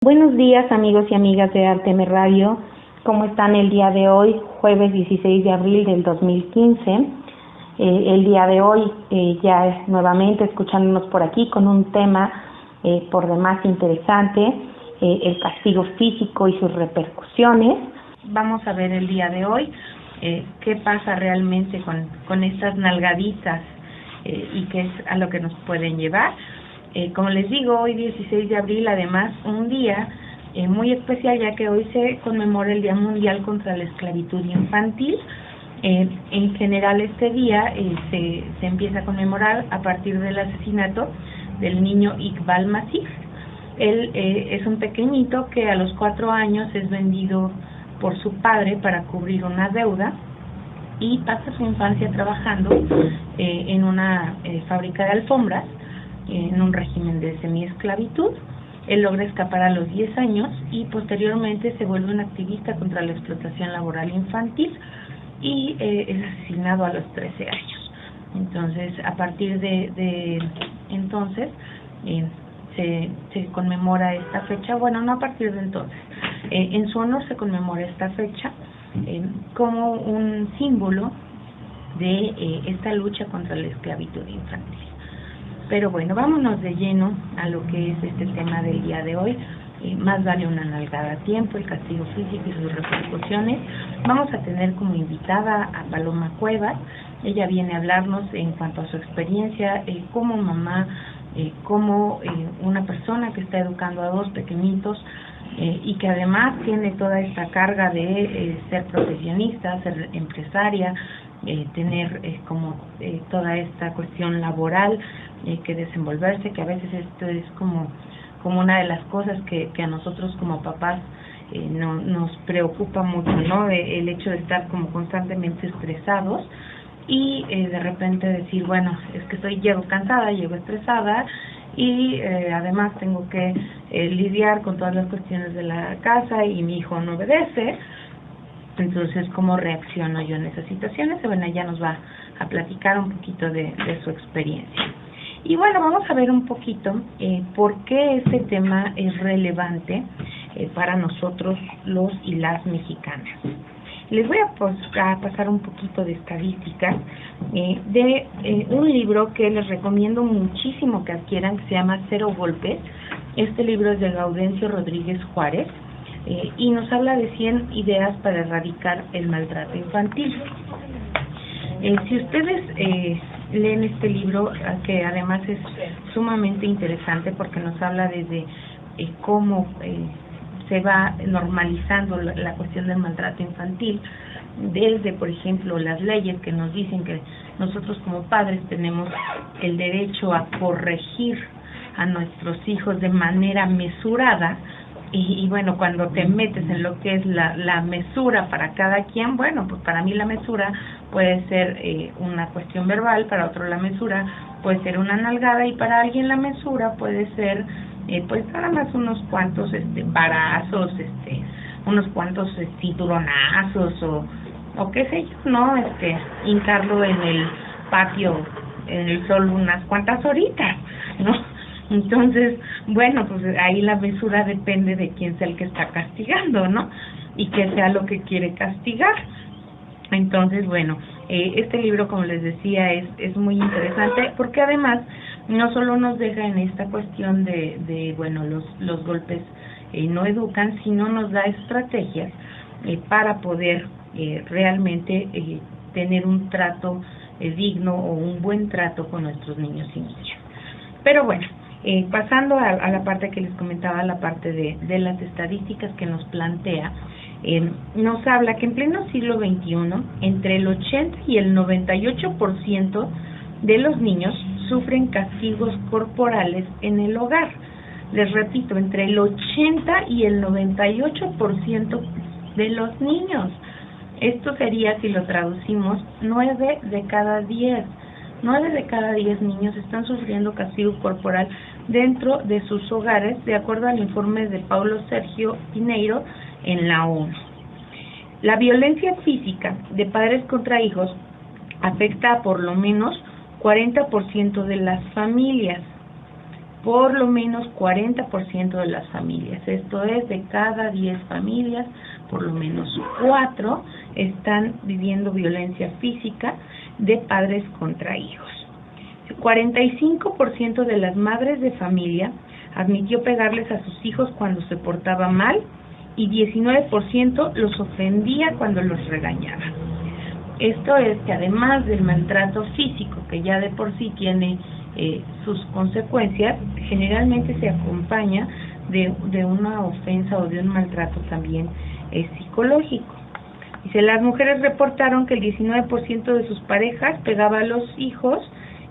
Buenos días, amigos y amigas de Arteme Radio. ¿Cómo están el día de hoy, jueves 16 de abril del 2015? El día de hoy ya nuevamente escuchándonos por aquí con un tema por demás interesante, el castigo físico y sus repercusiones. Vamos a ver el día de hoy qué pasa realmente con estas nalgaditas y qué es a lo que nos pueden llevar. Como les digo, hoy 16 de abril, además, un día muy especial, ya que hoy se conmemora el Día Mundial contra la Esclavitud Infantil. En general, este día se empieza a conmemorar a partir del asesinato del niño Iqbal Masih. Él es un pequeñito que a los 4 años es vendido por su padre para cubrir una deuda y pasa su infancia trabajando en una fábrica de alfombras, en un régimen de semiesclavitud. Él logra escapar a los 10 años y posteriormente se vuelve un activista contra la explotación laboral infantil y es asesinado a los 13 años. Entonces, a partir de entonces, se conmemora esta fecha, bueno, no a partir de entonces, en su honor se conmemora esta fecha como un símbolo de esta lucha contra la esclavitud infantil. Pero bueno, vámonos de lleno a lo que es este tema del día de hoy. Más vale una nalgada a tiempo, el castigo físico y sus repercusiones. Vamos a tener como invitada a Paloma Cuevas. Ella viene a hablarnos en cuanto a su experiencia como mamá, como una persona que está educando a 2 pequeñitos y que además tiene toda esta carga de ser profesionista, ser empresaria, tener toda esta cuestión laboral que desenvolverse, que a veces esto es como una de las cosas que a nosotros como papás nos preocupa mucho, ¿no? El hecho de estar como constantemente estresados y de repente decir, bueno, es que llego cansada, llego estresada y además tengo que lidiar con todas las cuestiones de la casa y mi hijo no obedece. Entonces, ¿cómo reacciono yo en esas situaciones? Bueno, ella nos va a platicar un poquito de su experiencia. Y bueno, vamos a ver un poquito por qué este tema es relevante para nosotros los y las mexicanas. Les voy a pasar un poquito de estadísticas de un libro que les recomiendo muchísimo que adquieran, que se llama Cero Golpes. Este libro es de Gaudencio Rodríguez Juárez. Y nos habla de 100 ideas para erradicar el maltrato infantil. Si ustedes leen este libro, que además es sumamente interesante porque nos habla desde cómo se va normalizando la cuestión del maltrato infantil, desde, por ejemplo, las leyes que nos dicen que nosotros como padres tenemos el derecho a corregir a nuestros hijos de manera mesurada. Y bueno, cuando te metes en lo que es la mesura para cada quien, bueno, pues para mí la mesura puede ser una cuestión verbal, para otro la mesura puede ser una nalgada y para alguien la mesura puede ser pues nada más unos cuantos varazos, unos cuantos cinturonazos o qué sé yo, ¿no? Hincarlo en el patio en el sol unas cuantas horitas, ¿no? Entonces, bueno, pues ahí la mesura depende de quién sea el que está castigando, ¿no? Y qué sea lo que quiere castigar. Entonces, bueno, este libro, como les decía, es muy interesante porque además no solo nos deja en esta cuestión de bueno, los golpes no educan, sino nos da estrategias para poder realmente tener un trato digno o un buen trato con nuestros niños y niñas. Pero bueno, pasando a la parte que les comentaba, la parte de las estadísticas que nos plantea, nos habla que en pleno siglo XXI, entre el 80 y el 98% de los niños sufren castigos corporales en el hogar. Les repito, entre el 80 y el 98% de los niños. Esto sería, si lo traducimos, 9 de cada 10. 9 de cada 10 niños están sufriendo castigo corporal dentro de sus hogares, de acuerdo al informe de Paulo Sergio Pineiro en la ONU. La violencia física de padres contra hijos afecta a por lo menos 40% de las familias. por lo menos 40% de las familias. Esto es, de cada 10 familias, por lo menos 4 están viviendo violencia física de padres contra hijos. 45% de las madres de familia admitió pegarles a sus hijos cuando se portaban mal y 19% los ofendía cuando los regañaba. Esto es que además del maltrato físico, que ya de por sí tiene sus consecuencias, generalmente se acompaña de una ofensa o de un maltrato también psicológico. Dice, las mujeres reportaron que el 19% de sus parejas pegaba a los hijos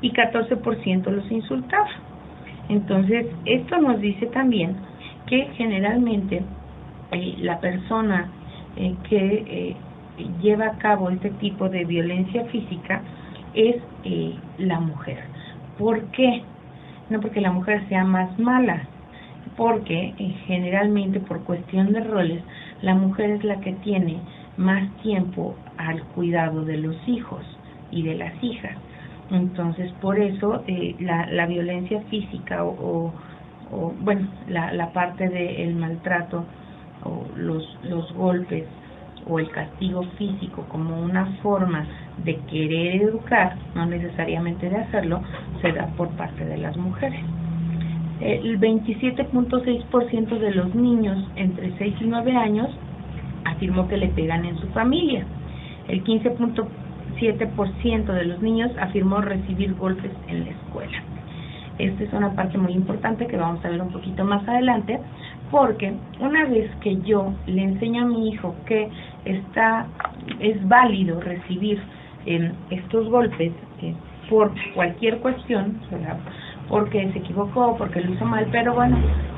y 14% los insultaba. Entonces, esto nos dice también que generalmente la persona que lleva a cabo este tipo de violencia física es la mujer. ¿Por qué? No porque la mujer sea más mala, porque generalmente por cuestión de roles, la mujer es la que tiene más tiempo al cuidado de los hijos y de las hijas. Entonces, por eso la violencia física o bueno, la parte del maltrato o los golpes o el castigo físico como una forma de querer educar, no necesariamente de hacerlo, se da por parte de las mujeres. El 27.6% de los niños entre 6 y 9 años afirmó que le pegan en su familia. El 15.7% de los niños afirmó recibir golpes en la escuela. Esta es una parte muy importante que vamos a ver un poquito más adelante, porque una vez que yo le enseño a mi hijo que es válido recibir estos golpes por cualquier cuestión, ¿verdad?, porque se equivocó, porque lo hizo mal, pero bueno,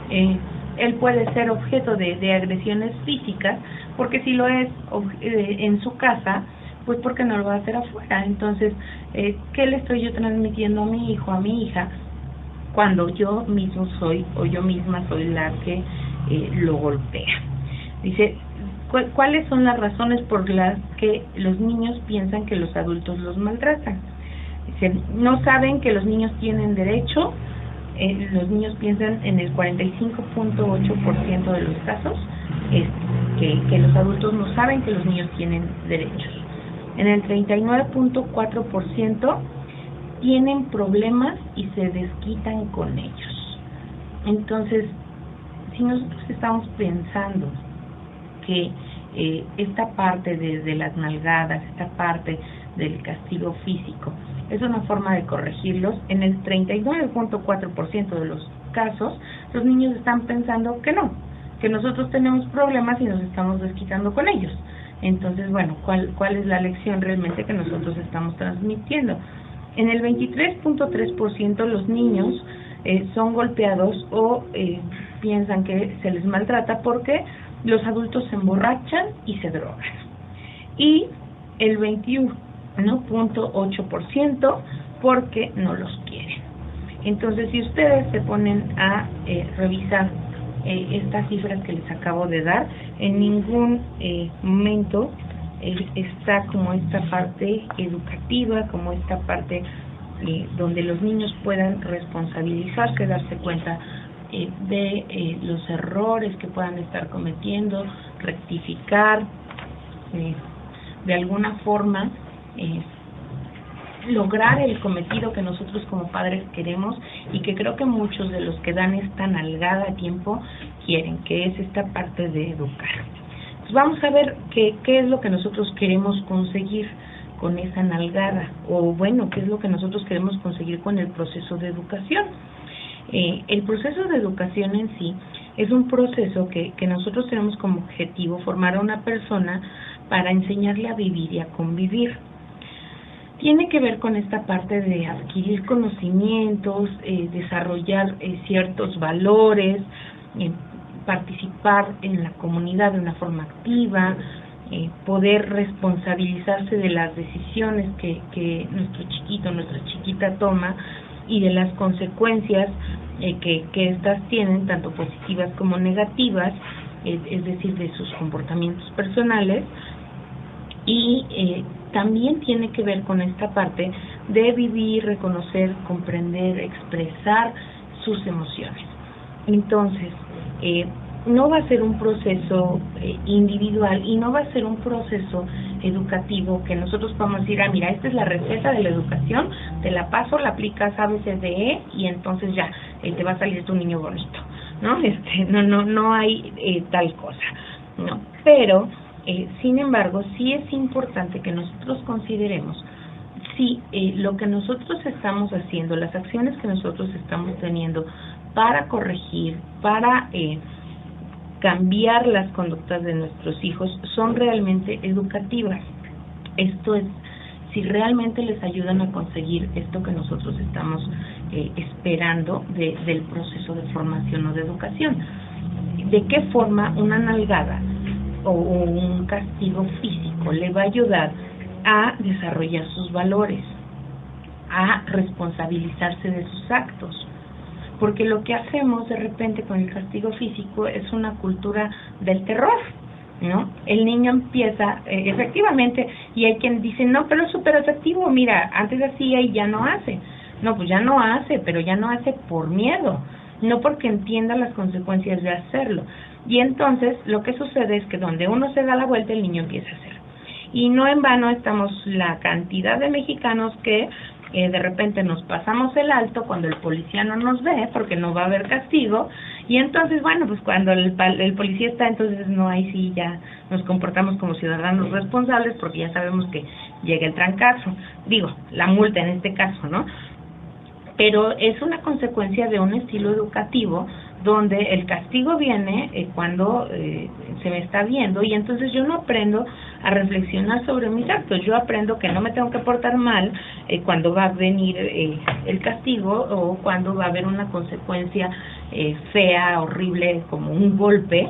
él puede ser objeto de agresiones físicas, porque si lo es en su casa, pues porque no lo va a hacer afuera. Entonces, ¿qué le estoy yo transmitiendo a mi hijo, a mi hija, cuando yo mismo soy o yo misma soy la que lo golpea? Dice, ¿cuáles son las razones por las que los niños piensan que los adultos los maltratan? Dice, no saben que los niños tienen derecho. Los niños piensan en el 45.8% de los casos que los adultos no saben que los niños tienen derechos. En el 39.4% tienen problemas y se desquitan con ellos. Entonces, si nosotros estamos pensando que esta parte de las nalgadas, esta parte del castigo físico, es una forma de corregirlos, en el 39.4% de los casos, los niños están pensando que no, que nosotros tenemos problemas y nos estamos desquitando con ellos. Entonces, bueno, ¿cuál es la lección realmente que nosotros estamos transmitiendo? En el 23.3% los niños son golpeados o piensan que se les maltrata porque los adultos se emborrachan y se drogan. Y el 21.8% porque no los quieren. Entonces, si ustedes se ponen a revisar estas cifras que les acabo de dar, en ningún momento está como esta parte educativa, como esta parte donde los niños puedan responsabilizarse, darse cuenta de los errores que puedan estar cometiendo, rectificar, de alguna forma lograr el cometido que nosotros como padres queremos y que creo que muchos de los que dan esta nalgada a tiempo quieren, que es esta parte de educar. Entonces vamos a ver qué es lo que nosotros queremos conseguir con esa nalgada, o bueno, qué es lo que nosotros queremos conseguir con el proceso de educación. El proceso de educación en sí es un proceso que nosotros tenemos como objetivo formar a una persona para enseñarle a vivir y a convivir. Tiene que ver con esta parte de adquirir conocimientos, desarrollar ciertos valores, participar en la comunidad de una forma activa, poder responsabilizarse de las decisiones que nuestro chiquito, nuestra chiquita toma y de las consecuencias que éstas tienen, tanto positivas como negativas, es decir, de sus comportamientos personales. Y también tiene que ver con esta parte de vivir, reconocer, comprender, expresar sus emociones. Entonces, no va a ser un proceso individual y no va a ser un proceso educativo que nosotros podamos decir, mira, esta es la receta de la educación, te la paso, la aplicas ABCDE y entonces ya, te va a salir tu niño bonito, ¿no? No hay tal cosa, ¿no? Pero, sin embargo, sí es importante que nosotros consideremos si lo que nosotros estamos haciendo, las acciones que nosotros estamos teniendo para corregir, para cambiar las conductas de nuestros hijos son realmente educativas. Esto es, si realmente les ayudan a conseguir esto que nosotros estamos esperando del proceso de formación o de educación. ¿De qué forma una nalgada o un castigo físico le va a ayudar a desarrollar sus valores, a responsabilizarse de sus actos? Porque lo que hacemos de repente con el castigo físico es una cultura del terror, ¿no? El niño empieza, efectivamente, y hay quien dice, no, pero es súper efectivo, mira, antes hacía y ya no hace. No, pues ya no hace, pero ya no hace por miedo, no porque entienda las consecuencias de hacerlo. Y entonces lo que sucede es que donde uno se da la vuelta, el niño empieza a hacer. Y no en vano estamos la cantidad de mexicanos que de repente nos pasamos el alto cuando el policía no nos ve, porque no va a haber castigo, y entonces, bueno, pues cuando el policía está, entonces no, ahí sí ya nos comportamos como ciudadanos responsables, porque ya sabemos que llega el trancazo, digo, la multa en este caso, ¿no? Pero es una consecuencia de un estilo educativo donde el castigo viene cuando se me está viendo, y entonces yo no aprendo a reflexionar sobre mis actos. Yo aprendo que no me tengo que portar mal cuando va a venir el castigo o cuando va a haber una consecuencia fea, horrible, como un golpe,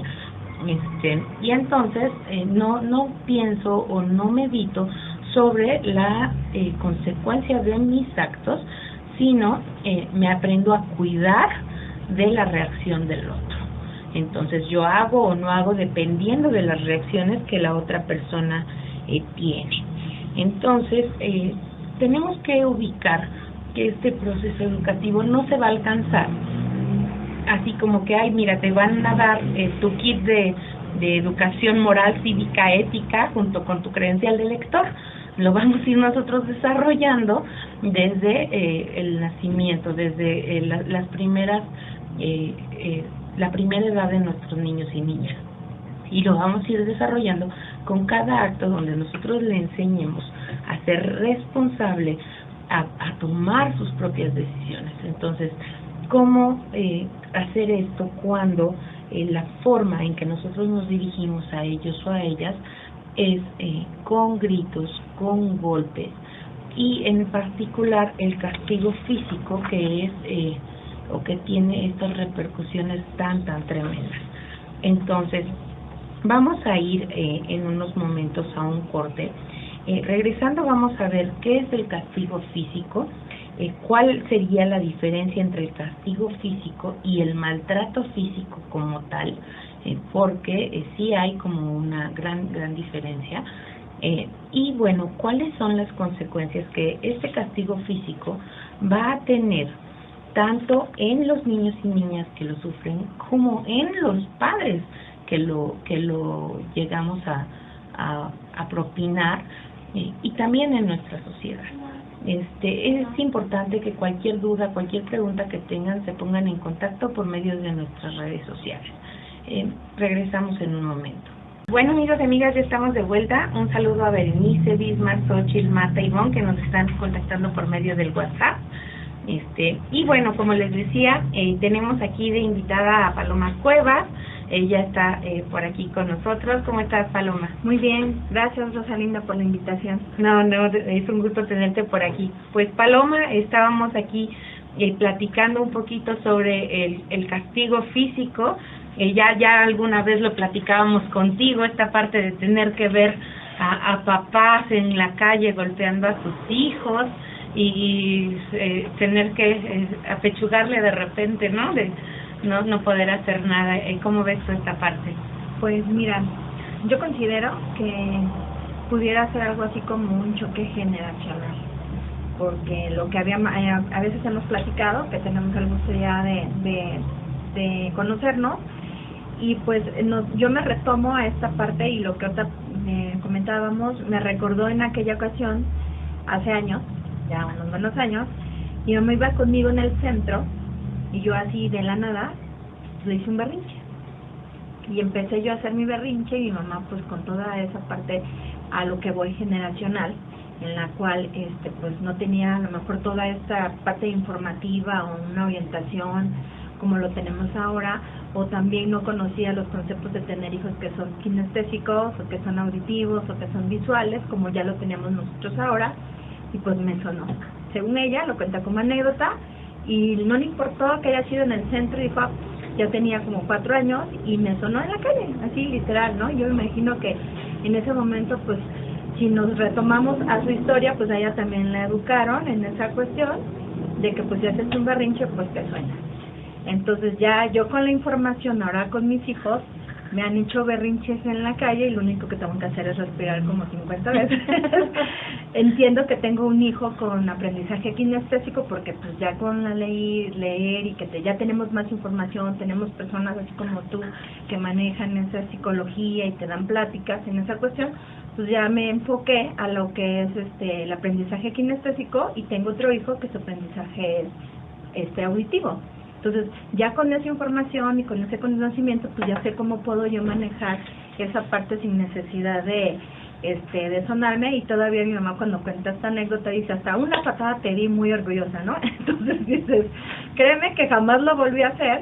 y entonces no pienso o no medito sobre la consecuencia de mis actos, sino me aprendo a cuidar de la reacción del otro. Entonces yo hago o no hago dependiendo de las reacciones que la otra persona tiene. Entonces tenemos que ubicar que este proceso educativo no se va a alcanzar así como que, ay, mira, te van a dar tu kit de educación moral, cívica, ética junto con tu credencial de lector. Lo vamos a ir nosotros desarrollando desde el nacimiento, desde las primeras la primera edad de nuestros niños y niñas, y lo vamos a ir desarrollando con cada acto donde nosotros le enseñemos a ser responsable, a tomar sus propias decisiones. Entonces, ¿cómo hacer esto cuando la forma en que nosotros nos dirigimos a ellos o a ellas es con gritos, con golpes, y en particular el castigo físico, que es o que tiene estas repercusiones tan tremendas? Entonces, vamos a ir en unos momentos a un corte. Regresando vamos a ver qué es el castigo físico, cuál sería la diferencia entre el castigo físico y el maltrato físico como tal, porque sí hay como una gran diferencia. Y bueno, cuáles son las consecuencias que este castigo físico va a tener tanto en los niños y niñas que lo sufren como en los padres que lo llegamos a propinar, y también en nuestra sociedad. Es importante que cualquier duda, cualquier pregunta que tengan, se pongan en contacto por medio de nuestras redes sociales. Regresamos en un momento. Bueno, amigos y amigas, ya estamos de vuelta. Un saludo a Berenice, Bismar, Xochitl, Marta y Ivonne, que nos están contactando por medio del WhatsApp. Y bueno, como les decía, tenemos aquí de invitada a Paloma Cuevas. Ella está por aquí con nosotros. ¿Cómo estás, Paloma? Muy bien, gracias, Rosalinda, por la invitación. No, es un gusto tenerte por aquí. Pues, Paloma, estábamos aquí platicando un poquito sobre el castigo físico. Ya alguna vez lo platicábamos contigo, esta parte de tener que ver a papás en la calle golpeando a sus hijos y tener que apechugarle de repente, ¿no? De no poder hacer nada. ¿Cómo ves tú esta parte? Pues mira, yo considero que pudiera ser algo así como un choque generacional, porque lo que a veces hemos platicado, que tenemos el gusto ya de conocernos, y pues yo me retomo a esta parte, y lo que ahorita comentábamos me recordó en aquella ocasión, hace años, ya unos buenos años, mi mamá iba conmigo en el centro, y yo así de la nada le hice un berrinche, y empecé yo a hacer mi berrinche, y mi mamá pues con toda esa parte a lo que voy generacional, en la cual pues no tenía a lo mejor toda esta parte informativa o una orientación como lo tenemos ahora, o también no conocía los conceptos de tener hijos que son kinestésicos, o que son auditivos, o que son visuales, como ya lo teníamos nosotros ahora, y pues me sonó. Según ella, lo cuenta como anécdota, y no le importó que haya sido en el centro, y dijo, ya tenía como 4 años, y me sonó en la calle, así literal, ¿no? Yo me imagino que en ese momento, pues, si nos retomamos a su historia, pues a ella también la educaron en esa cuestión, de que pues si haces un berrinche, pues te suena. Entonces ya yo con la información ahora con mis hijos, me han hecho berrinches en la calle, y lo único que tengo que hacer es respirar como 50 veces. Entiendo que tengo un hijo con aprendizaje kinestésico, porque pues ya con la leer y que ya tenemos más información, tenemos personas así como tú que manejan esa psicología y te dan pláticas en esa cuestión, pues ya me enfoqué a lo que es el aprendizaje kinestésico, y tengo otro hijo que su aprendizaje es auditivo. Entonces, ya con esa información y con ese conocimiento, pues ya sé cómo puedo yo manejar esa parte sin necesidad de sonarme. Y todavía mi mamá, cuando cuenta esta anécdota, dice, hasta una patada te di, muy orgullosa, ¿no? Entonces dices, créeme que jamás lo volví a hacer,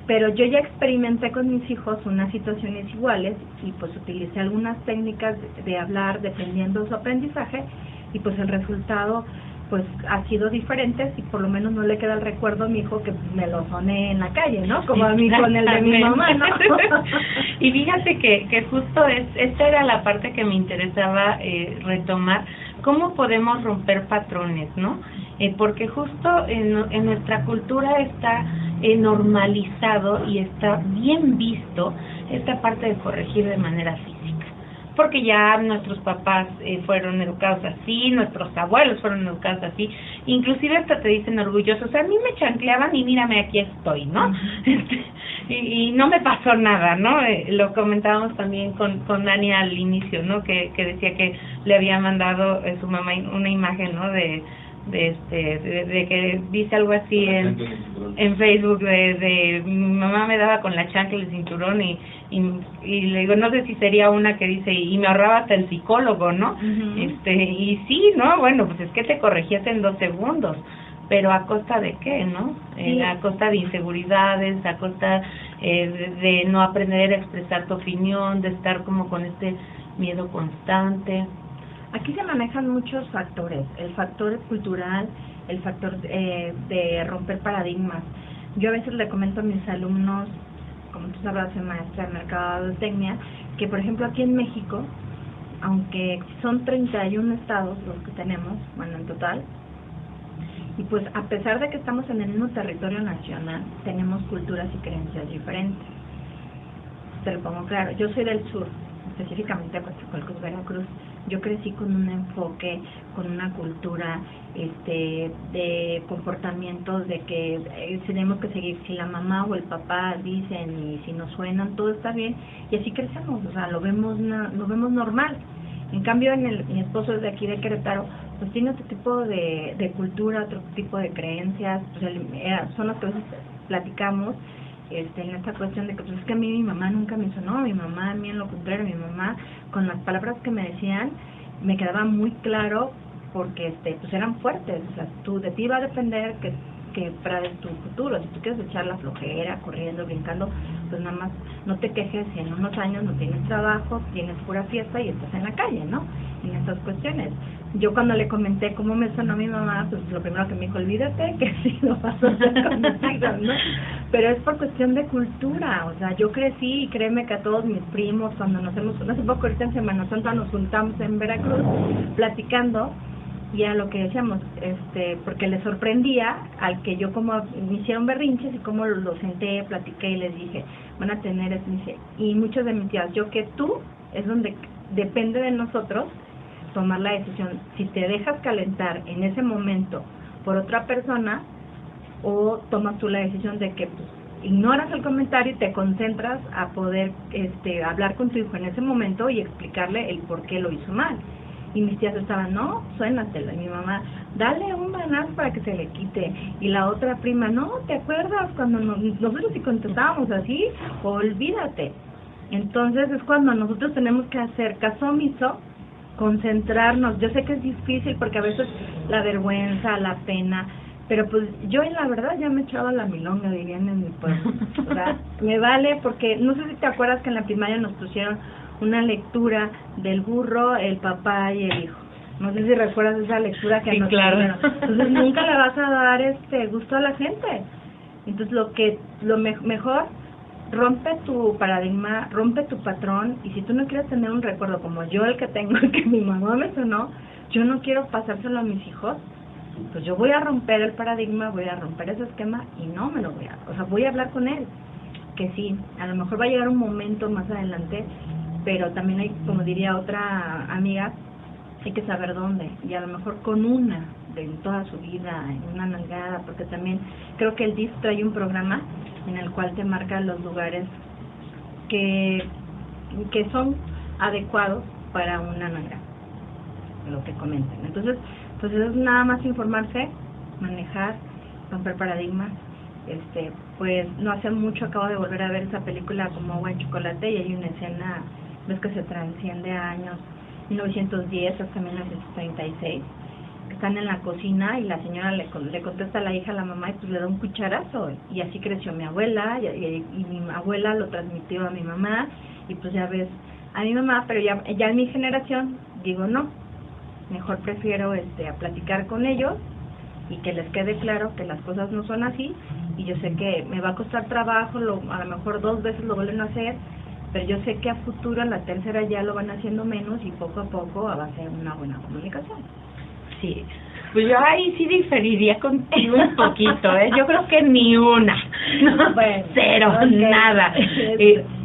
pero yo ya experimenté con mis hijos unas situaciones iguales, y pues utilicé algunas técnicas de hablar dependiendo de su aprendizaje, y pues el resultado pues ha sido diferente, y por lo menos no le queda el recuerdo a mi hijo que me lo soné en la calle, ¿no? Como a mí con el de mi mamá, ¿no? Y fíjate que justo esta era la parte que me interesaba retomar, cómo podemos romper patrones, ¿no? Porque justo en nuestra cultura está normalizado y está bien visto esta parte de corregir de manera física, porque ya nuestros papás fueron educados así, nuestros abuelos fueron educados así, inclusive hasta te dicen orgullosos, a mí me chancleaban y mírame, aquí estoy, ¿no? Y no me pasó nada, ¿no? Lo comentábamos también con Dani al inicio, ¿no? Que decía que le había mandado su mamá una imagen, ¿no? De que dice algo así en Facebook de mi mamá me daba con la chancla el cinturón, y le digo, no sé si sería una que dice, y me ahorraba hasta el psicólogo, ¿no? Y sí, ¿no? Bueno, pues es que te corregías en 2 segundos, pero ¿a costa de qué, no? Sí. A costa de inseguridades, a costa de no aprender a expresar tu opinión, de estar como con este miedo constante. Aquí se manejan muchos factores, el factor cultural, el factor de romper paradigmas. Yo a veces le comento a mis alumnos, como tú sabrás, soy maestra de mercadotecnia, que por ejemplo aquí en México, aunque son 31 estados los que tenemos, bueno, en total, y pues a pesar de que estamos en el mismo territorio nacional, tenemos culturas y creencias diferentes. Te lo pongo claro, yo soy del sur, específicamente de Coatzacoalcos, Veracruz. Yo crecí con un enfoque, con una cultura de comportamientos, de que tenemos que seguir si la mamá o el papá dicen, y si nos suenan, todo está bien, y así crecemos, o sea, lo vemos normal. En cambio, mi esposo es de aquí de Querétaro, pues tiene otro tipo de cultura, otro tipo de creencias, pues son las que a veces platicamos, en esta cuestión de que pues es que a mí mi mamá nunca me sonó, mi mamá a mí en lo contrario, mi mamá con las palabras que me decían me quedaba muy claro, porque pues eran fuertes, o sea, de ti va a depender que para tu futuro, si tú quieres echar la flojera, corriendo, brincando, pues nada más no te quejes si en unos años no tienes trabajo, tienes pura fiesta y estás en la calle, ¿no? En estas cuestiones. Yo cuando le comenté cómo me sonó mi mamá, pues lo primero que me dijo, olvídate que sí lo vas a hacer con mis hijos, ¿no? Pero es por cuestión de cultura, o sea, yo crecí y créeme que a todos mis primos, cuando nos hemos, hace poco ahorita en Semana Santa nos juntamos en Veracruz platicando, y a lo que decíamos, porque les sorprendía al que yo como me hicieron berrinches y como lo senté, platiqué y les dije, van a tener, dice, y muchos de mis tías, yo que tú es donde depende de nosotros tomar la decisión si te dejas calentar en ese momento por otra persona o tomas tú la decisión de que pues, ignoras el comentario y te concentras a poder hablar con tu hijo en ese momento y explicarle el por qué lo hizo mal. Y mis tías estaban, no, suénatela. Y mi mamá, dale un banazo para que se le quite. Y la otra prima, no, ¿te acuerdas cuando nosotros si contestábamos así? Olvídate. Entonces es cuando nosotros tenemos que hacer caso omiso, concentrarnos. Yo sé que es difícil porque a veces la vergüenza, la pena, pero pues yo en la verdad ya me he echado la milonga, dirían en mi pueblo. O sea, me vale porque no sé si te acuerdas que en la primaria nos pusieron una lectura del burro, el papá y el hijo. No sé si recuerdas esa lectura que nos pusieron. Entonces nunca le vas a dar gusto a la gente. Entonces lo mejor, rompe tu paradigma, rompe tu patrón, y si tú no quieres tener un recuerdo como yo el que tengo, que mi mamá me sonó, yo no quiero pasárselo a mis hijos, pues yo voy a romper el paradigma, voy a romper ese esquema y no me lo voy a hablar con él. Que sí, a lo mejor va a llegar un momento más adelante, pero también hay, como diría otra amiga, hay que saber dónde, y a lo mejor con una de toda su vida, en una nalgada, porque también creo que el DIF trae un programa en el cual te marca los lugares que son adecuados para una nalgada, lo que comentan. Entonces, pues es nada más informarse, manejar, romper paradigmas. Pues no hace mucho acabo de volver a ver esa película como Agua en Chocolate, y hay una escena, ves que se transciende a años 1910 hasta 1936, que están en la cocina y la señora le contesta a la hija, a la mamá, y pues le da un cucharazo, y así creció mi abuela, y mi abuela lo transmitió a mi mamá, y pues ya ves a mi mamá, pero ya en mi generación digo no, mejor prefiero a platicar con ellos y que les quede claro que las cosas no son así, y yo sé que me va a costar trabajo, a lo mejor 2 veces lo vuelven a hacer, pero yo sé que a futuro, en la tercera ya lo van haciendo menos, y poco a poco va a ser una buena comunicación. Sí, pues yo ahí sí diferiría contigo un poquito, yo creo que ni una, no, bueno, cero, okay. Nada,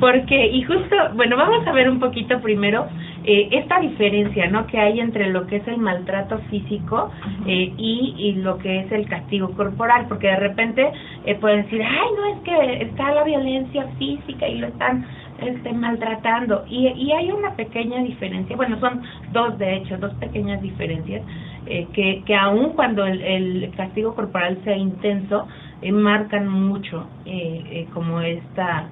porque, y justo, bueno, vamos a ver un poquito primero esta diferencia, ¿no?, que hay entre lo que es el maltrato físico y lo que es el castigo corporal, porque de repente pueden decir, ay, no, es que está la violencia física y lo están maltratando, y hay una pequeña diferencia, bueno, son dos pequeñas diferencias, que aun cuando el castigo corporal sea intenso, marcan mucho como esta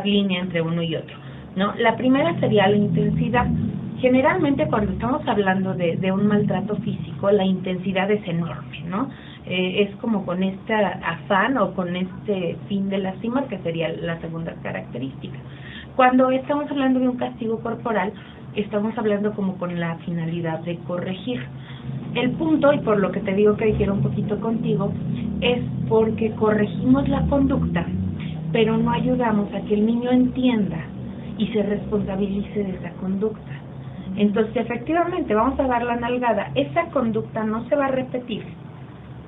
línea entre uno y otro, ¿no? La primera sería la intensidad. Generalmente cuando estamos hablando de un maltrato físico, la intensidad es enorme, ¿no? Es como con este afán o con este fin de lastimar, que sería la segunda característica. Cuando estamos hablando de un castigo corporal, estamos hablando como con la finalidad de corregir. El punto, y por lo que te digo que difiero un poquito contigo, es porque corregimos la conducta, pero no ayudamos a que el niño entienda y se responsabilice de esa conducta. Entonces, efectivamente, vamos a dar la nalgada, esa conducta no se va a repetir,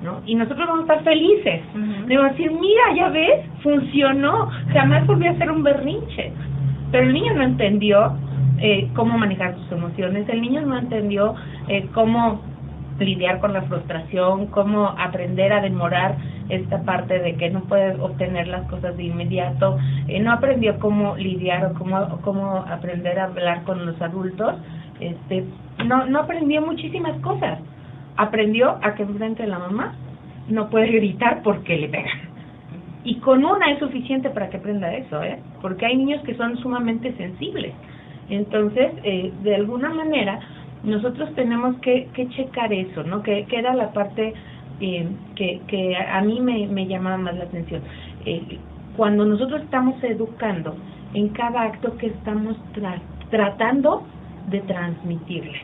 ¿no? Y nosotros vamos a estar felices. Le vamos a decir, mira, ya ves, funcionó, jamás volví a hacer un berrinche. Pero el niño no entendió cómo manejar sus emociones, el niño no entendió cómo lidiar con la frustración, cómo aprender a demorar esta parte de que no puedes obtener las cosas de inmediato, no aprendió cómo lidiar o cómo aprender a hablar con los adultos, no aprendió muchísimas cosas. Aprendió a que enfrente de la mamá no puede gritar porque le pegan. Y con una es suficiente para que aprenda eso, porque hay niños que son sumamente sensibles. Entonces, de alguna manera, nosotros tenemos que checar eso, ¿no? Que era la parte que a mí me llamaba más la atención. Cuando nosotros estamos educando, en cada acto que estamos tratando de transmitirles.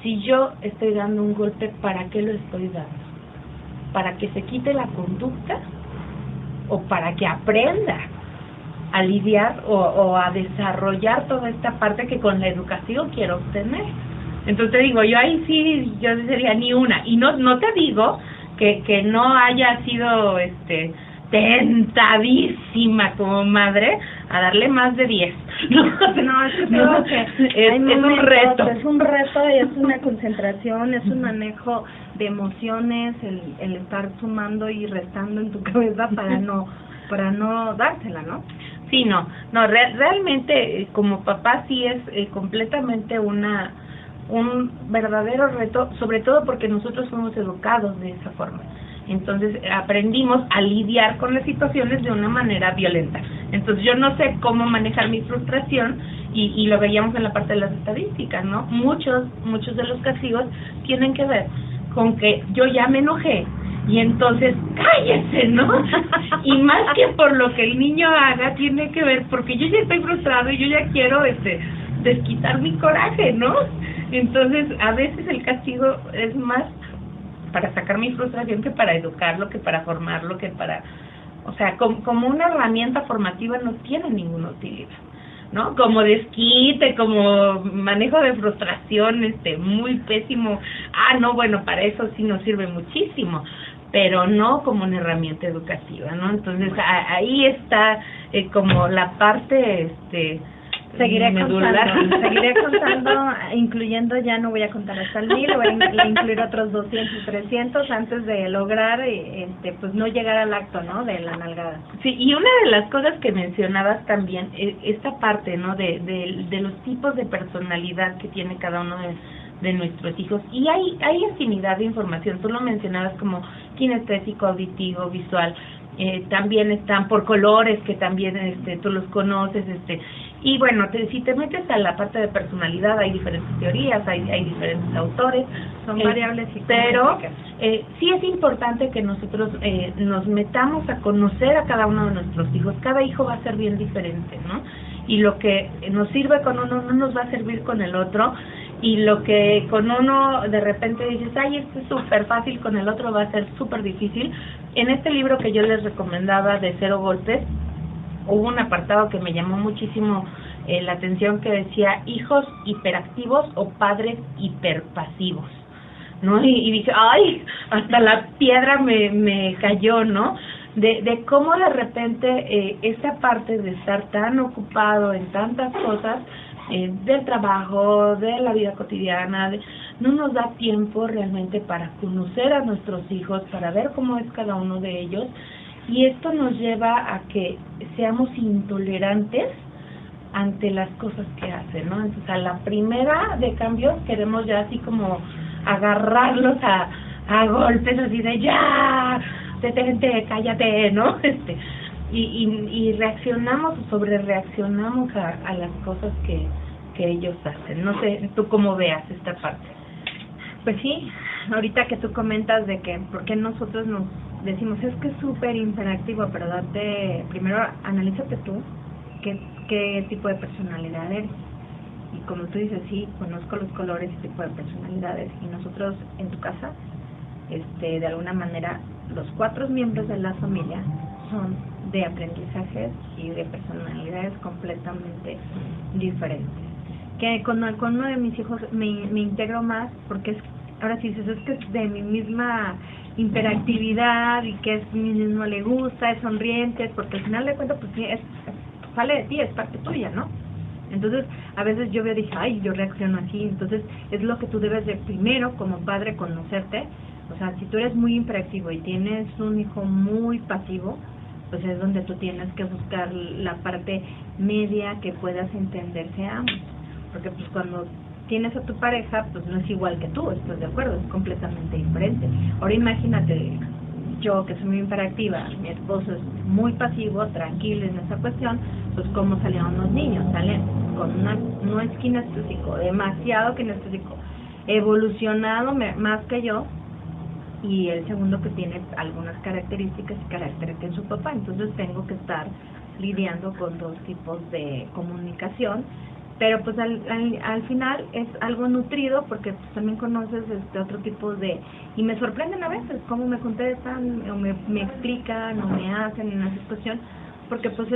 Si yo estoy dando un golpe, ¿para qué lo estoy dando? ¿Para que se quite la conducta? ¿O para que aprenda a lidiar o a desarrollar toda esta parte que con la educación quiero obtener? Entonces digo, yo ahí sí, yo sería ni una. Y no te digo que no haya sido tentadísima como madre a darle más de 10. No, es que creo que es un reto. Es un reto y es una concentración, es un manejo de emociones, el estar sumando y restando en tu cabeza para no dársela, ¿no? Sí, no, realmente como papá sí es completamente un verdadero reto, sobre todo porque nosotros fuimos educados de esa forma. Entonces aprendimos a lidiar con las situaciones de una manera violenta. Entonces yo no sé cómo manejar mi frustración y lo veíamos en la parte de las estadísticas, ¿no? Muchos de los castigos tienen que ver con que yo ya me enojé y entonces cállese, ¿no? Y más que por lo que el niño haga, tiene que ver porque yo ya estoy frustrado y yo ya quiero desquitar mi coraje, ¿no? Entonces a veces el castigo es más para sacar mi frustración que para educarlo, que para formarlo, que para... O sea, como una herramienta formativa no tiene ninguna utilidad, ¿no? Como desquite, como manejo de frustración, muy pésimo. No, bueno, para eso sí nos sirve muchísimo, pero no como una herramienta educativa, ¿no? Entonces, ahí está como la parte, Seguiré contando, incluyendo, ya no voy a contar hasta el 1000, voy a incluir otros 200, 300 antes de lograr, pues no llegar al acto, ¿no? De la nalgada. Sí, y una de las cosas que mencionabas también, esta parte, ¿no? De los tipos de personalidad que tiene cada uno de nuestros hijos, y hay infinidad de información. Tú lo mencionabas como kinestésico, auditivo, visual. También están por colores, que también tú los conoces, y bueno, si te metes a la parte de personalidad, hay diferentes teorías, hay diferentes autores, son variables, pero sí es importante que nosotros nos metamos a conocer a cada uno de nuestros hijos. Cada hijo va a ser bien diferente, ¿no? Y lo que nos sirve con uno no nos va a servir con el otro, y lo que con uno de repente dices, ay, esto es súper fácil, con el otro va a ser súper difícil. En este libro que yo les recomendaba de 0 golpes, hubo un apartado que me llamó muchísimo la atención, que decía hijos hiperactivos o padres hiperpasivos, ¿no? Y dije, ay, hasta la piedra me cayó, ¿no? De cómo de repente esa parte de estar tan ocupado en tantas cosas, del trabajo, de la vida cotidiana, no nos da tiempo realmente para conocer a nuestros hijos, para ver cómo es cada uno de ellos, y esto nos lleva a que seamos intolerantes ante las cosas que hacen, ¿no? Entonces, a la primera de cambios queremos ya así como agarrarlos a golpes, así de ya, detente, cállate, ¿no? Y reaccionamos, sobre reaccionamos a las cosas que ellos hacen. No sé, ¿tú cómo veas esta parte? Pues sí, ahorita que tú comentas de que por qué nosotros nos decimos es que es súper interactivo, pero primero analízate tú qué tipo de personalidad eres. Y como tú dices, sí, conozco los colores y tipo de personalidades, y nosotros en tu casa, de alguna manera, los 4 miembros de la familia son de aprendizajes y de personalidades completamente diferentes. Que con uno de mis hijos me integro más, porque ahora sí dices, es que es de mi misma hiperactividad y que es mi mismo le gusta, es sonriente, porque al final de cuentas pues sale de ti, es parte tuya, ¿no? Entonces a veces yo dije, ay, yo reacciono así. Entonces es lo que tú debes de primero como padre conocerte. O sea, si tú eres muy hiperactivo y tienes un hijo muy pasivo, pues es donde tú tienes que buscar la parte media que puedas entenderse a ambos. Porque pues cuando tienes a tu pareja, pues no es igual que tú, ¿estás de acuerdo? Es completamente diferente. Ahora imagínate, yo que soy muy hiperactiva, mi esposo es muy pasivo, tranquilo en esa cuestión, pues cómo salieron los niños, salen con no es kinestésico, demasiado kinestésico, evolucionado más que yo, y el segundo que tiene algunas características y carácter que es su papá. Entonces tengo que estar lidiando con 2 tipos de comunicación, pero pues al final es algo nutrido, porque pues también conoces otro tipo de, y me sorprenden a veces cómo me contestan o me explican o me hacen en esa situación, porque pues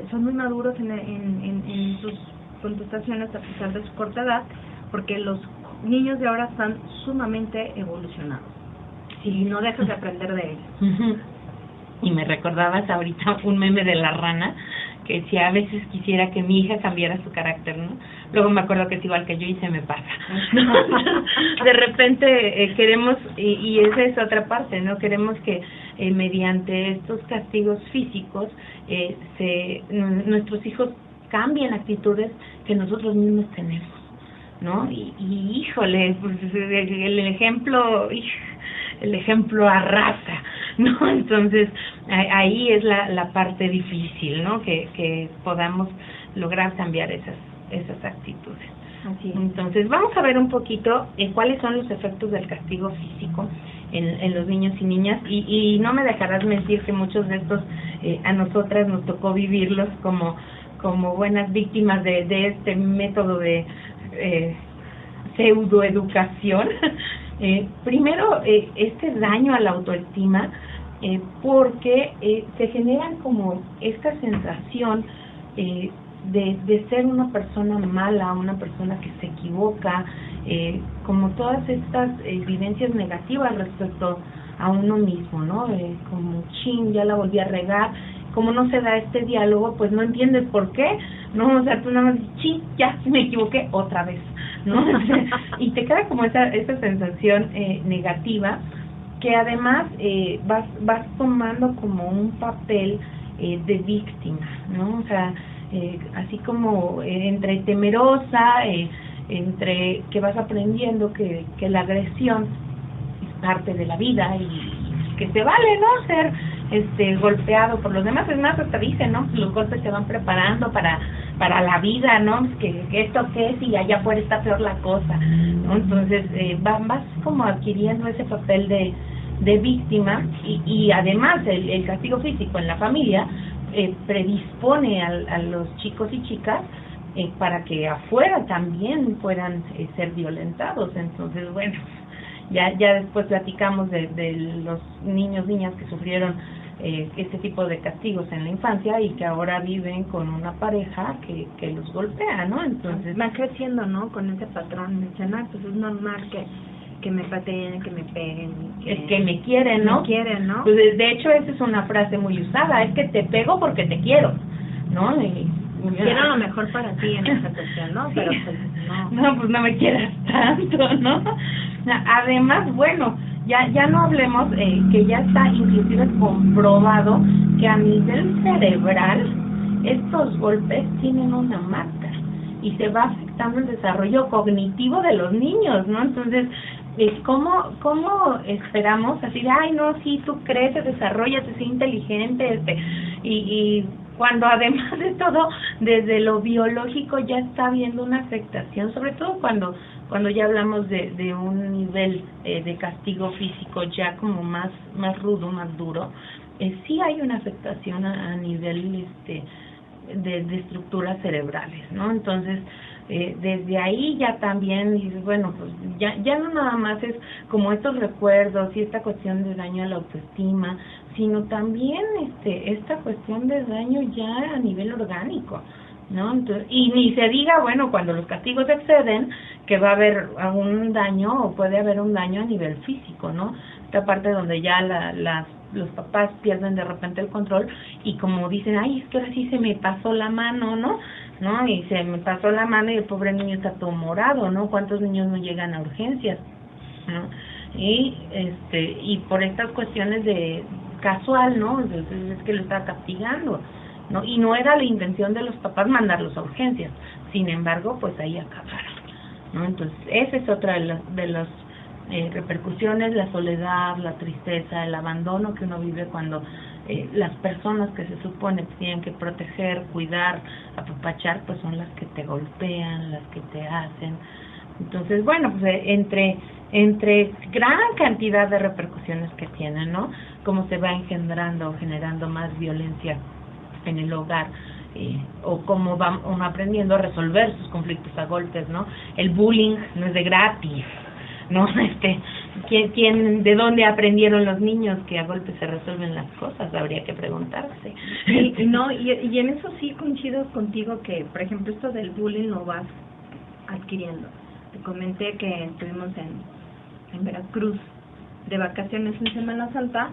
son muy maduros en sus contestaciones a pesar de su corta edad, porque los niños de ahora están sumamente evolucionados y no dejas de aprender de ellos. Y me recordabas ahorita un meme de la rana que si a veces quisiera que mi hija cambiara su carácter, ¿no? Luego me acuerdo que es igual que yo y se me pasa, ¿no? De repente queremos, y esa es otra parte, ¿no? Queremos que mediante estos castigos físicos nuestros hijos cambien actitudes que nosotros mismos tenemos, ¿no? Y híjole, pues el ejemplo arrasa, ¿no? Entonces ahí es la parte difícil, ¿no? Que podamos lograr cambiar esas actitudes. Así es. Entonces vamos a ver un poquito cuáles son los efectos del castigo físico en los niños y niñas, y no me dejarás mentir que muchos de estos a nosotras nos tocó vivirlos como buenas víctimas de este método de pseudoeducación. Primero, este daño a la autoestima, porque se generan como esta sensación de ser una persona mala, una persona que se equivoca, como todas estas vivencias negativas respecto a uno mismo, ¿no? Como ya la volví a regar. Como no se da este diálogo, pues no entiendes por qué, ¿no? O sea, tú nada más dices, ya me equivoqué otra vez, ¿no? Y te queda como esa sensación negativa, que además vas tomando como un papel de víctima, ¿no? O sea, así como entre temerosa, entre que vas aprendiendo que la agresión es parte de la vida y que se vale, ¿no? Ser golpeado por los demás. Es más, hasta dicen, ¿no? Los golpes se van preparando para la vida, ¿no? Que esto qué es y allá afuera está peor la cosa, ¿no? Entonces vas como adquiriendo ese papel de víctima, y además el castigo físico en la familia predispone a los chicos y chicas para que afuera también puedan ser violentados. Entonces, bueno, ya después platicamos de los niños, niñas que sufrieron este tipo de castigos en la infancia y que ahora viven con una pareja que los golpea, ¿no? Entonces van creciendo, ¿no? Con ese patrón mencionar, pues es normal que me pateen, que me peguen, que me quieren, ¿no? Me quieren, ¿no? Pues de hecho esa es una frase muy usada, es que te pego porque te quiero, ¿no? Quiero lo mejor para ti en esa cuestión, ¿no? Sí. Pero pues no, pues no me quieras tanto, ¿no? Además, bueno, ya no hablemos que ya está inclusive comprobado que a nivel cerebral estos golpes tienen una marca y se va afectando el desarrollo cognitivo de los niños, ¿no? Entonces, ¿cómo esperamos así de, ay, no, sí, tú creces, desarrollas, sé inteligente, y cuando además de todo, desde lo biológico ya está habiendo una afectación, sobre todo cuando ya hablamos de un nivel de castigo físico ya como más rudo, más duro, sí hay una afectación a nivel de estructuras cerebrales, ¿no? Entonces, desde ahí ya también dices, bueno, pues ya no nada más es como estos recuerdos y esta cuestión de daño a la autoestima, sino también esta cuestión de daño ya a nivel orgánico, ¿no? Entonces, y ni se diga, bueno, cuando los castigos exceden, que va a haber algún daño o puede haber un daño a nivel físico, ¿no? Esta parte donde ya los papás pierden de repente el control y como dicen, ay, es que ahora sí se me pasó la mano, ¿no? Y se me pasó la mano y el pobre niño está todo morado, ¿no? ¿Cuántos niños no llegan a urgencias, ¿no? Y por estas cuestiones de casual, ¿no? Entonces es que lo está castigando, ¿no? Y no era la intención de los papás mandarlos a urgencias, sin embargo, pues ahí acabaron, ¿no? Entonces, esa es otra de las repercusiones, la soledad, la tristeza, el abandono que uno vive cuando las personas que se supone que tienen que proteger, cuidar, apapachar, pues son las que te golpean, las que te hacen. Entonces, bueno, pues entre gran cantidad de repercusiones que tienen, ¿no? Cómo se va engendrando, generando más violencia en el hogar, o cómo va uno aprendiendo a resolver sus conflictos a golpes, ¿no? El bullying no es de gratis, ¿no? ¿De dónde aprendieron los niños que a golpes se resuelven las cosas? Habría que preguntarse. Y en eso sí coincido contigo que, por ejemplo, esto del bullying lo vas adquiriendo. Te comenté que estuvimos en Veracruz de vacaciones en Semana Santa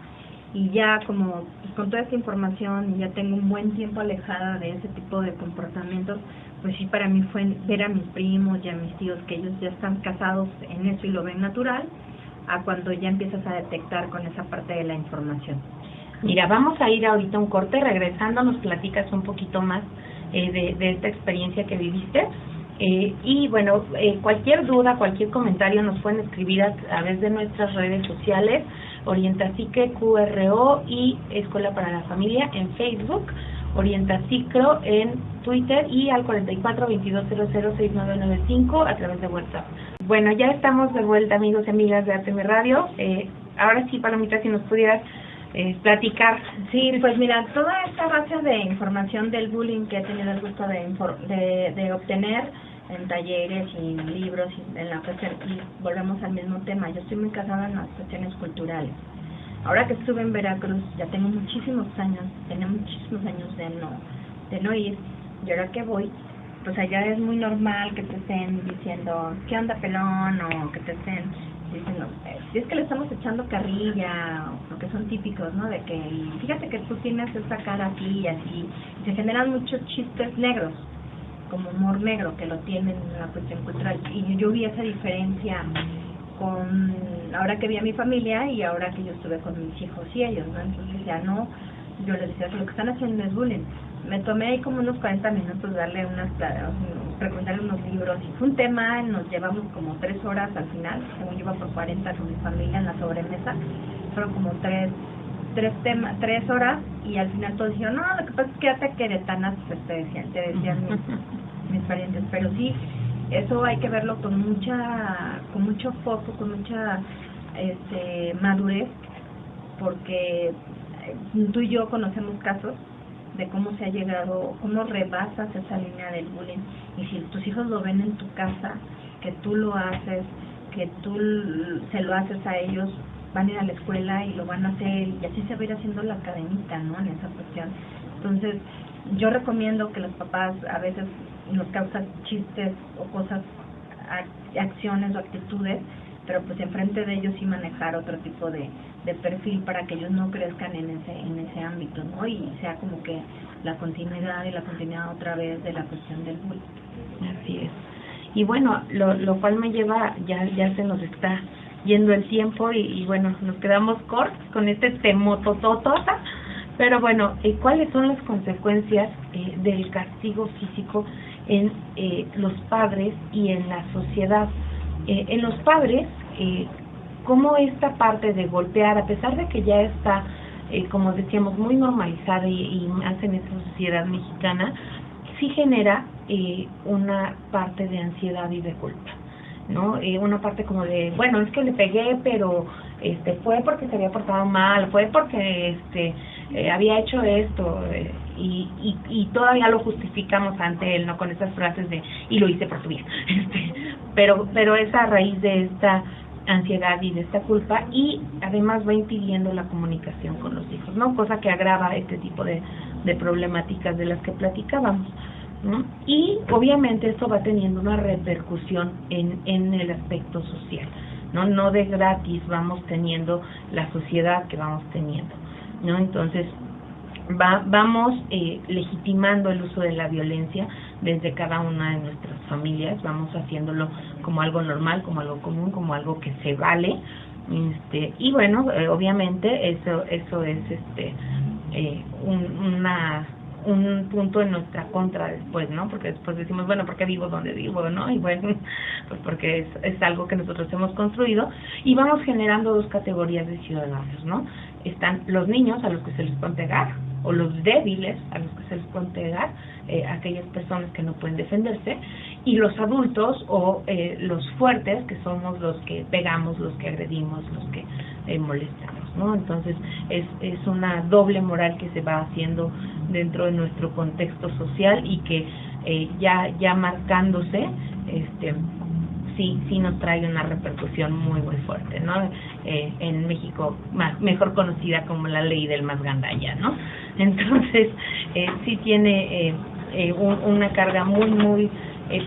y ya como pues, con toda esta información ya tengo un buen tiempo alejada de ese tipo de comportamientos, pues sí, para mí fue ver a mis primos y a mis tíos que ellos ya están casados en eso y lo ven natural, a cuando ya empiezas a detectar con esa parte de la información. Mira, vamos a ir ahorita a un corte, regresando nos platicas un poquito más de esta experiencia que viviste. Y bueno, cualquier duda, cualquier comentario nos pueden escribir a través de nuestras redes sociales, Orientapsique QRO y Escuela para la Familia en Facebook, Orientapsicro en Twitter y al 44-2200-6995 a través de WhatsApp. Bueno, ya estamos de vuelta, amigos y amigas de ATM Radio. Ahora sí, Palomita, si nos pudieras platicar. Sí, pues mira, toda esta base de información del bullying que he tenido el gusto de obtener en talleres y en libros y en la cuestión, y volvemos al mismo tema, yo estoy muy casada en las cuestiones culturales. Ahora que estuve en Veracruz, ya tengo muchísimos años, tenía muchísimos años de no ir, y ahora que voy, pues allá es muy normal que te estén diciendo, ¿qué onda, pelón? O que te estén diciendo, si es que le estamos echando carrilla, porque son típicos, ¿no? De que, y fíjate que tú tienes esta cara aquí y así, y se generan muchos chistes negros, como humor negro, que lo tienen en la cuestión cultural, y yo vi esa diferencia con ahora que vi a mi familia y ahora que yo estuve con mis hijos y ellos, ¿no? Entonces ya no, yo les decía, lo que están haciendo es bullying. Me tomé ahí como unos 40 minutos darle preguntarle unos libros, y fue un tema, nos llevamos como 3 horas al final, según yo iba por 40 con mi familia en la sobremesa, fueron como 3 horas, y al final todos dijeron, no, lo que pasa es que ya te queretanas, pues te decían mis parientes, pero sí, eso hay que verlo con mucho foco, con mucha madurez, porque tú y yo conocemos casos de cómo se ha llegado, cómo rebasas esa línea del bullying, y si tus hijos lo ven en tu casa, que tú lo haces, que tú se lo haces a ellos, van a ir a la escuela y lo van a hacer, y así se va a ir haciendo la cadenita, ¿no? En esa cuestión. Entonces, yo recomiendo que los papás a veces nos causan chistes o cosas, acciones o actitudes, pero pues enfrente de ellos sí manejar otro tipo de perfil para que ellos no crezcan en ese ámbito, ¿no? Y sea como que la continuidad otra vez de la cuestión del bullying. Así es. Y bueno, lo cual me lleva, ya se nos está yendo el tiempo y bueno, nos quedamos cortos con este temototota, pero bueno, ¿cuáles son las consecuencias del castigo físico en los padres y en la sociedad? En los padres, cómo esta parte de golpear, a pesar de que ya está, como decíamos, muy normalizada y más en esta sociedad mexicana, sí genera una parte de ansiedad y de culpa, ¿no? Una parte como de, bueno, es que le pegué, pero fue porque se había portado mal, fue porque había hecho esto, y todavía lo justificamos ante él, ¿no? Con esas frases de, y lo hice por tu bien. Pero es a raíz de esta ansiedad y de esta culpa, y además va impidiendo la comunicación con los hijos, ¿no? Cosa que agrava este tipo de problemáticas de las que platicábamos, ¿no? Y obviamente esto va teniendo una repercusión en el aspecto social, no de gratis vamos teniendo la sociedad que vamos teniendo, ¿no? Entonces vamos legitimando el uso de la violencia desde cada una de nuestras familias, vamos haciéndolo como algo normal, como algo común, como algo que se vale, y bueno, obviamente eso es un punto en nuestra contra después, ¿no? Porque después decimos, bueno, ¿por qué vivo donde vivo, no? Y bueno, pues porque es algo que nosotros hemos construido, y vamos generando dos categorías de ciudadanos, ¿no? Están los niños, a los que se les pueden pegar, o los débiles, a los que se les pueden pegar, aquellas personas que no pueden defenderse, y los adultos o los fuertes, que somos los que pegamos, los que agredimos, los que molestamos, ¿no? Entonces es una doble moral que se va haciendo dentro de nuestro contexto social, y que ya marcándose, sí nos trae una repercusión muy muy fuerte, ¿no? En México, mejor conocida como la ley del más gandalla, ¿no? Entonces sí tiene una carga muy muy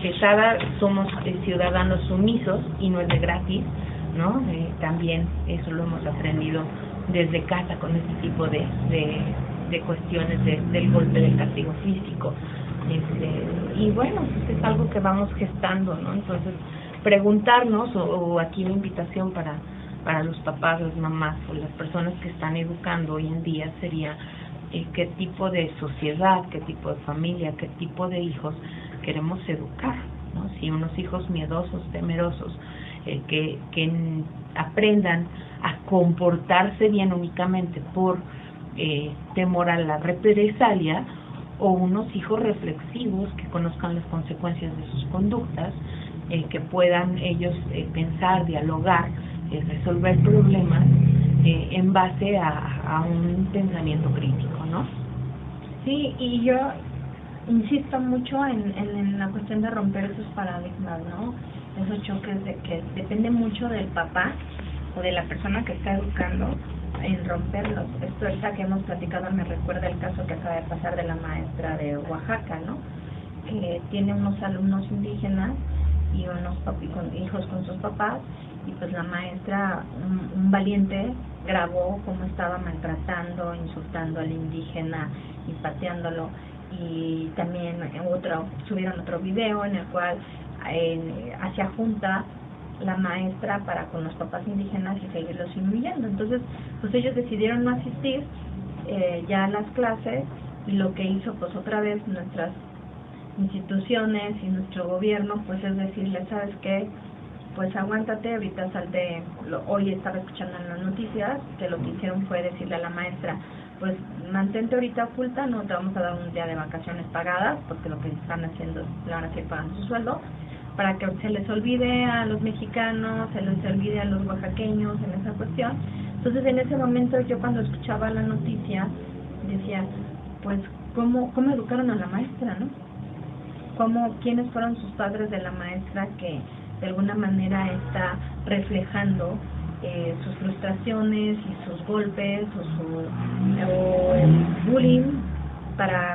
pesada. Somos ciudadanos sumisos, y no es de gratis, ¿no? También eso lo hemos aprendido desde casa con este tipo de cuestiones del golpe, del castigo físico. Y bueno, pues es algo que vamos gestando, ¿no? Entonces, preguntarnos, o aquí la invitación para los papás, las mamás o las personas que están educando hoy en día sería qué tipo de sociedad, qué tipo de familia, qué tipo de hijos queremos educar, ¿no? Si unos hijos miedosos, temerosos, que aprendan a comportarse bien únicamente por temor a la represalia, o unos hijos reflexivos que conozcan las consecuencias de sus conductas, que puedan ellos pensar, dialogar, resolver problemas en base a un pensamiento crítico, ¿no? Sí, y yo insisto mucho en la cuestión de romper esos paradigmas, ¿no? Esos choques de que depende mucho del papá o de la persona que está educando en romperlos. Esto esta que hemos platicado me recuerda el caso que acaba de pasar de la maestra de Oaxaca, ¿no? Que tiene unos alumnos indígenas y unos hijos con sus papás, y pues la maestra, un valiente, grabó cómo estaba maltratando, insultando al indígena y pateándolo, y también subieron otro video en el cual hacía junta la maestra para con los papás indígenas y seguirlos humillando. Entonces, pues ellos decidieron no asistir ya a las clases, y lo que hizo pues otra vez nuestras instituciones y nuestro gobierno pues es decirle, ¿sabes qué? Pues aguántate, ahorita salte. Hoy estaba escuchando en las noticias que lo que hicieron fue decirle a la maestra, pues mantente ahorita oculta, no te vamos a dar un día de vacaciones pagadas, porque lo que están haciendo le van a seguir pagando su sueldo, para que se les olvide a los mexicanos, se les olvide a los oaxaqueños en esa cuestión. Entonces en ese momento yo cuando escuchaba la noticia decía, pues ¿cómo educaron a la maestra, no? ¿Quiénes fueron sus padres de la maestra que de alguna manera está reflejando sus frustraciones y sus golpes o el bullying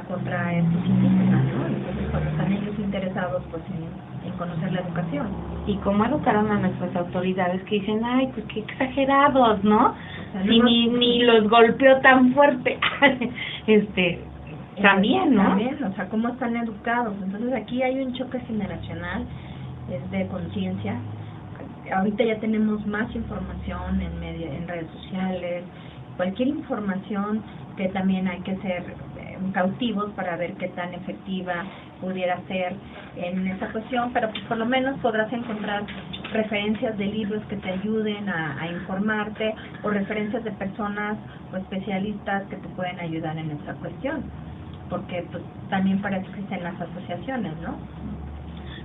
contra estos indígenas, ¿no? Entonces cuando están ellos interesados pues en conocer la educación. Y cómo educaron a nuestras autoridades que dicen, ay, pues qué exagerados, ¿no? O sea, ni los golpeó tan fuerte. También, ¿no? También, o sea, cómo están educados. Entonces aquí hay un choque generacional, es de conciencia. Ahorita ya tenemos más información en redes sociales, cualquier información, que también hay que ser cautivos para ver qué tan efectiva pudiera ser en esa cuestión, pero pues por lo menos podrás encontrar referencias de libros que te ayuden a informarte, o referencias de personas o especialistas que te pueden ayudar en esa cuestión, porque pues también para eso existen las asociaciones, ¿no?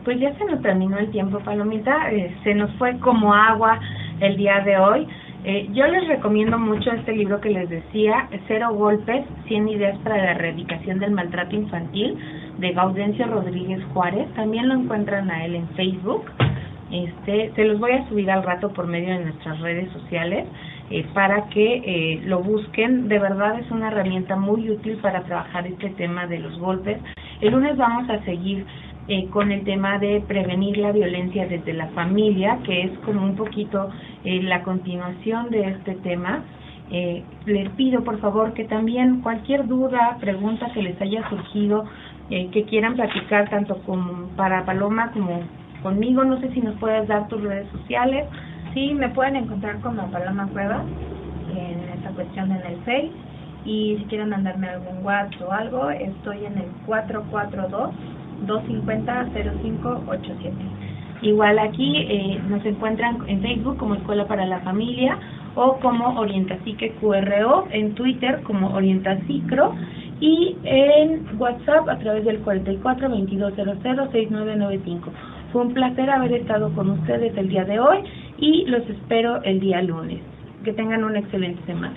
Pues ya se nos terminó el tiempo, Palomita, se nos fue como agua el día de hoy. Yo les recomiendo mucho este libro que les decía, 0 golpes, 100 ideas para la erradicación del maltrato infantil, de Gaudencio Rodríguez Juárez. También lo encuentran a él en Facebook. Se los voy a subir al rato por medio de nuestras redes sociales para que lo busquen. De verdad es una herramienta muy útil para trabajar este tema de los golpes. El lunes vamos a seguir con el tema de prevenir la violencia desde la familia, que es como un poquito la continuación de este tema. Les pido por favor que también cualquier duda, pregunta que les haya surgido, que quieran platicar tanto para Paloma como conmigo, no sé si nos puedes dar tus redes sociales. Sí, me pueden encontrar como Paloma Cuevas en esa cuestión en el Face, y si quieren mandarme algún WhatsApp o algo, estoy en el 442-250-0587. Igual aquí nos encuentran en Facebook como Escuela para la Familia, o como Orientapsique QRO, en Twitter como Orientacicro, y en WhatsApp a través del 44-2200-6995. Fue un placer haber estado con ustedes el día de hoy y los espero el día lunes. Que tengan una excelente semana.